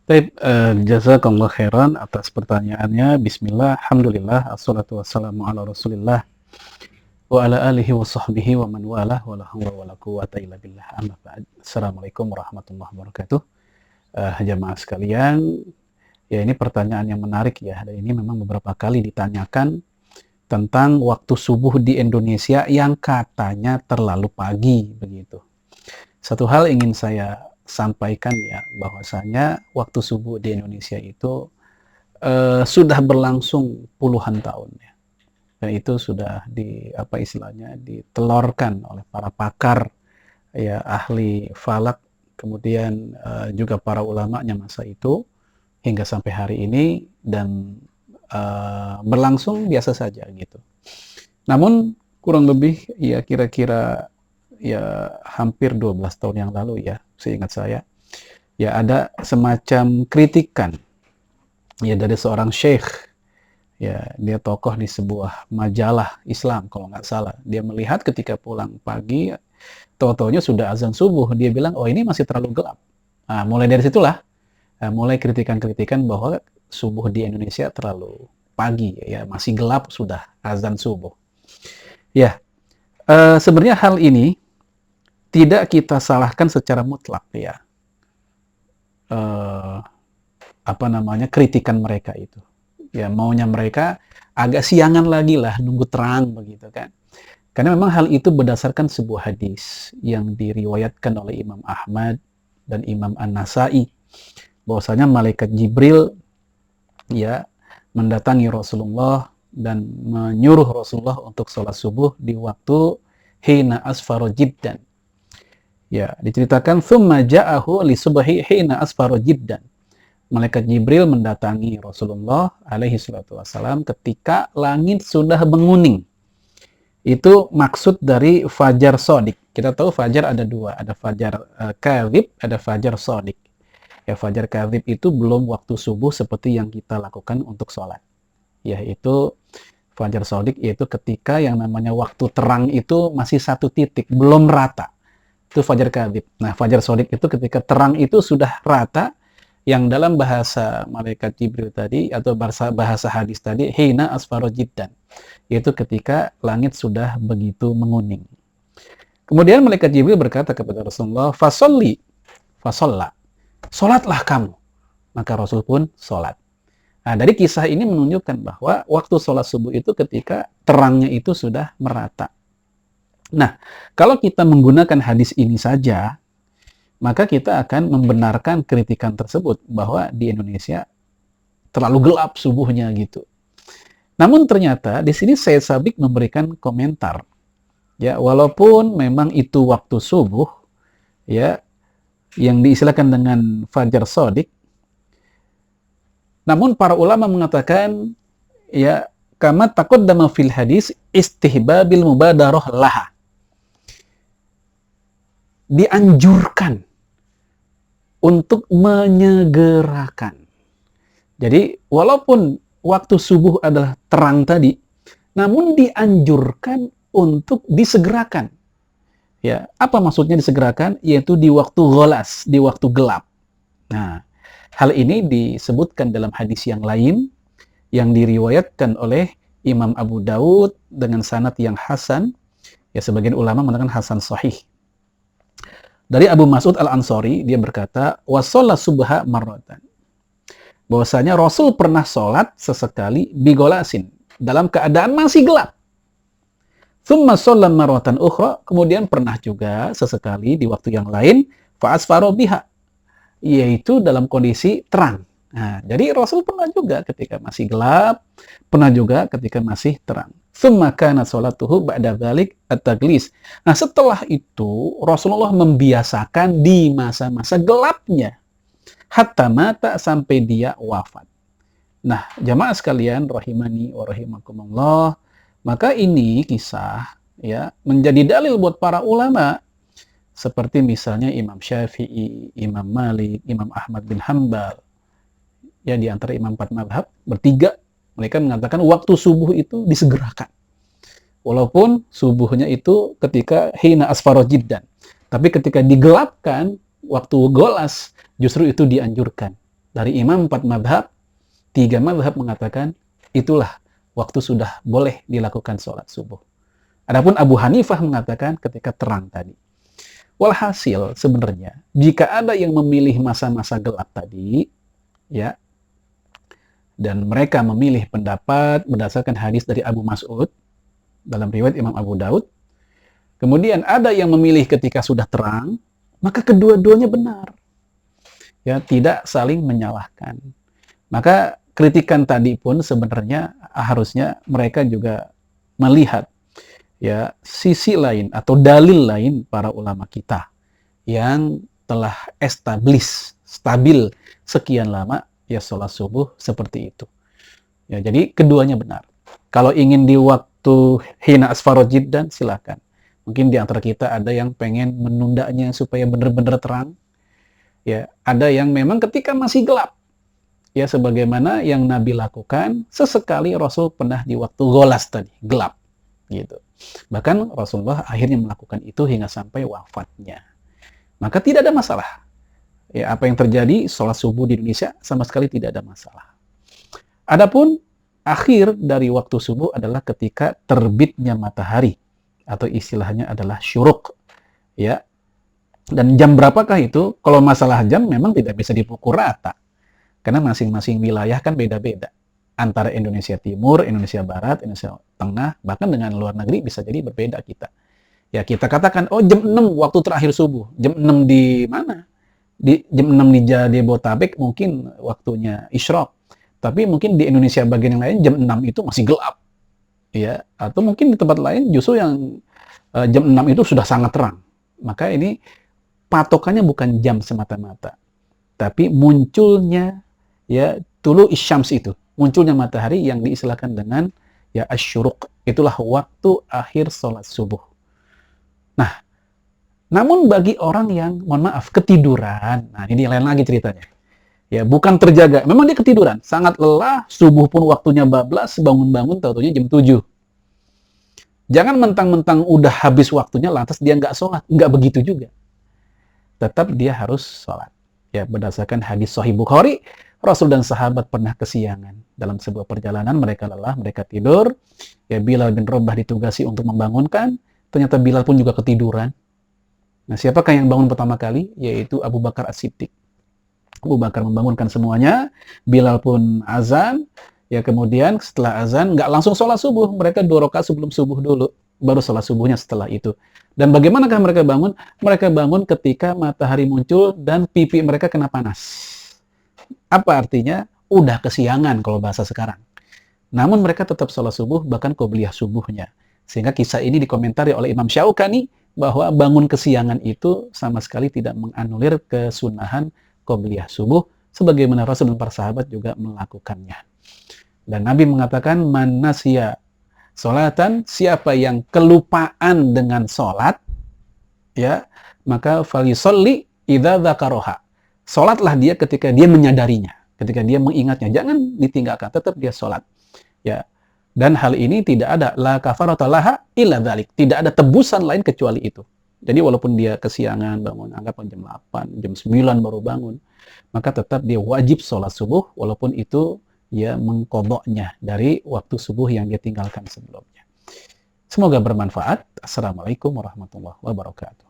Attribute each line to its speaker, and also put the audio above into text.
Speaker 1: Baik, jazakallah khairan atas pertanyaannya. Bismillah, alhamdulillah, assalatu wassalamu ala Rasulillah wa ala alihi wa sahbihi wa man walah wa la haula wa la quwwata illa billah. Amma ba'd. Assalamualaikum warahmatullahi wabarakatuh. Jamaah sekalian, ya ini pertanyaan yang menarik ya. Dan ini memang beberapa kali ditanyakan tentang waktu subuh di Indonesia yang katanya terlalu pagi begitu. Satu hal ingin saya sampaikan ya, bahwasanya waktu subuh di Indonesia itu sudah berlangsung puluhan tahun ya. Dan itu sudah apa istilahnya, ditelorkan oleh para pakar ya, ahli falak, kemudian juga para ulamanya masa itu hingga sampai hari ini, dan berlangsung biasa saja gitu. Namun kurang lebih ya kira-kira ya hampir 12 tahun yang lalu ya, seingat saya, ya ada semacam kritikan ya dari seorang syekh. Ya, dia tokoh di sebuah majalah Islam kalau nggak salah. Dia melihat ketika pulang pagi, tahu-taunya sudah azan subuh. Dia bilang, oh ini masih terlalu gelap. Nah, mulai dari situlah, mulai kritikan-kritikan bahwa subuh di Indonesia terlalu pagi, ya masih gelap sudah azan subuh. Ya, sebenarnya hal ini tidak kita salahkan secara mutlak ya. Apa namanya, kritikan mereka itu. Ya maunya mereka agak siangan lagi lah, nunggu terang begitu kan. Karena memang hal itu berdasarkan sebuah hadis yang diriwayatkan oleh Imam Ahmad dan Imam An-Nasai, bahwasanya malaikat Jibril ya mendatangi Rasulullah dan menyuruh Rasulullah untuk sholat subuh di waktu hina asfaro jiddan. Ya, diceritakan thumma ja'ahu li subhi hina asfaro jiddan. Malaikat Jibril mendatangi Rasulullah alaihi salatu wassalam ketika langit sudah menguning. Itu maksud dari fajar sodik. Kita tahu fajar ada dua, ada fajar kadhib, ada fajar sodik. Ya, fajar kadhib itu belum waktu subuh seperti yang kita lakukan untuk sholat. Yaitu fajar sodik, yaitu ketika yang namanya waktu terang itu masih satu titik, belum rata. Itu fajar kadhib. Nah, fajar sodik itu ketika terang itu sudah rata, yang dalam bahasa malaikat Jibril tadi atau bahasa hadis tadi hina asfaro jiddan, yaitu ketika langit sudah begitu menguning. Kemudian malaikat Jibril berkata kepada Rasulullah, fasolli, fasolla, solatlah kamu. Maka Rasul pun solat. Nah, dari kisah ini menunjukkan bahwa waktu sholat subuh itu ketika terangnya itu sudah merata. Nah, kalau kita menggunakan hadis ini saja, maka kita akan membenarkan kritikan tersebut bahwa di Indonesia terlalu gelap subuhnya gitu. Namun ternyata di sini Syed Sabiq memberikan komentar. Ya, walaupun memang itu waktu subuh ya yang diistilahkan dengan fajar shadiq, namun para ulama mengatakan ya kama taqaddama fil hadis istihbabil mubadarah laha. Dianjurkan untuk menyegerakan. Jadi walaupun waktu subuh adalah terang tadi, namun dianjurkan untuk disegerakan. Ya, apa maksudnya disegerakan? Yaitu di waktu ghalas, di waktu gelap. Nah, hal ini disebutkan dalam hadis yang lain yang diriwayatkan oleh Imam Abu Daud dengan sanad yang hasan. Ya, sebagian ulama mengatakan hasan sahih. Dari Abu Mas'ud Al-Ansari, dia berkata, wasalla subha marratan. Bahwasanya Rasul pernah sholat sesekali bigolasin, dalam keadaan masih gelap. Thumma sholla marratan ukhra, kemudian pernah juga sesekali di waktu yang lain, fa'asfaro biha, yaitu dalam kondisi terang. Nah, jadi Rasul pernah juga ketika masih gelap, pernah juga ketika masih terang. Tsumma kana sholatuhu ba'da dzalik at-taglis. Nah, setelah itu Rasulullah membiasakan di masa-masa gelapnya hatta mata, sampai dia wafat. Nah, jamaah sekalian rahimani wa rahimakumullah, maka ini kisah ya menjadi dalil buat para ulama seperti misalnya Imam Syafi'i, Imam Malik, Imam Ahmad bin Hanbal. Ya, di antara imam 4 mazhab bertiga, mereka mengatakan waktu subuh itu disegerakan. Walaupun subuhnya itu ketika hina asfaro jiddan. Tapi ketika digelapkan, waktu golas, justru itu dianjurkan. Dari imam 4 madhab, 3 madhab mengatakan itulah waktu sudah boleh dilakukan sholat subuh. Adapun Abu Hanifah mengatakan ketika terang tadi. Walhasil sebenarnya jika ada yang memilih masa-masa gelap tadi, ya, dan mereka memilih pendapat berdasarkan hadis dari Abu Mas'ud dalam riwayat Imam Abu Daud, kemudian ada yang memilih ketika sudah terang, maka kedua-duanya benar. Ya, tidak saling menyalahkan. Maka kritikan tadi pun sebenarnya harusnya mereka juga melihat ya sisi lain atau dalil lain para ulama kita yang telah stabil sekian lama ya sholat subuh seperti itu. Ya, jadi keduanya benar. Kalau ingin di waktu hina asfarod jiddan silakan. Mungkin di antara kita ada yang pengen menundanya supaya benar-benar terang. Ya, ada yang memang ketika masih gelap. Ya, sebagaimana yang Nabi lakukan, sesekali Rasul pernah di waktu golas tadi, gelap. Gitu. Bahkan Rasulullah akhirnya melakukan itu hingga sampai wafatnya. Maka tidak ada masalah. Ya, apa yang terjadi, sholat subuh di Indonesia sama sekali tidak ada masalah. Adapun akhir dari waktu subuh adalah ketika terbitnya matahari. Atau istilahnya adalah syuruk. Ya. Dan jam berapakah itu? Kalau masalah jam memang tidak bisa dipukul rata. Karena masing-masing wilayah kan beda-beda. Antara Indonesia Timur, Indonesia Barat, Indonesia Tengah, bahkan dengan luar negeri bisa jadi berbeda kita. Ya kita katakan, oh jam 6 waktu terakhir subuh. Jam 6 di mana? Jam 6 di Jabodetabek mungkin waktunya isyraq. Tapi mungkin di Indonesia bagian yang lain jam 6 itu masih gelap. Ya, atau mungkin di tempat lain justru yang jam 6 itu sudah sangat terang. Maka ini patokannya bukan jam semata-mata, tapi munculnya ya tulu isyams itu, munculnya matahari yang diistilahkan dengan ya asyuruk. Itulah waktu akhir sholat subuh. Nah, namun bagi orang yang mohon maaf ketiduran, nah ini lain lagi ceritanya. Ya, bukan terjaga, memang dia ketiduran, sangat lelah, subuh pun waktunya bablas, bangun-bangun tahu-tahunya jam 7. Jangan mentang-mentang udah habis waktunya lantas dia nggak sholat, nggak begitu juga. Tetap dia harus sholat. Ya, berdasarkan hadis Sahih Bukhari, Rasul dan sahabat pernah kesiangan. Dalam sebuah perjalanan mereka lelah, mereka tidur. Ya, Bilal bin Rabah ditugasi untuk membangunkan. Ternyata Bilal pun juga ketiduran. Nah, siapakah yang bangun pertama kali? Yaitu Abu Bakar As-Siddiq. Abu Bakar membangunkan semuanya. Bilal pun azan. Ya, kemudian setelah azan, nggak langsung sholat subuh. Mereka 2 rakaat sebelum subuh dulu. Baru sholat subuhnya setelah itu. Dan bagaimanakah mereka bangun? Mereka bangun ketika matahari muncul dan pipi mereka kena panas. Apa artinya? Udah kesiangan kalau bahasa sekarang. Namun mereka tetap sholat subuh, bahkan qobliyah subuhnya. Sehingga kisah ini dikomentari oleh Imam Syaukani bahwa bangun kesiangan itu sama sekali tidak menganulir kesunahan qobliyah subuh, sebagaimana Rasul dan para sahabat juga melakukannya. Dan Nabi mengatakan, man nasya sholatan, siapa yang kelupaan dengan sholat, ya, maka falyusolli idza dzakaroha. Sholatlah dia ketika dia menyadarinya, ketika dia mengingatnya. Jangan ditinggalkan, tetap dia sholat. Ya. Dan hal ini tidak ada la kafarata laha illa dzalik. Tidak ada tebusan lain kecuali itu. Jadi walaupun dia kesiangan bangun, anggap jam 8, jam 9 baru bangun, maka tetap dia wajib sholat subuh walaupun itu ya mengqadha'nya dari waktu subuh yang dia tinggalkan sebelumnya. Semoga bermanfaat. Assalamualaikum warahmatullahi wabarakatuh.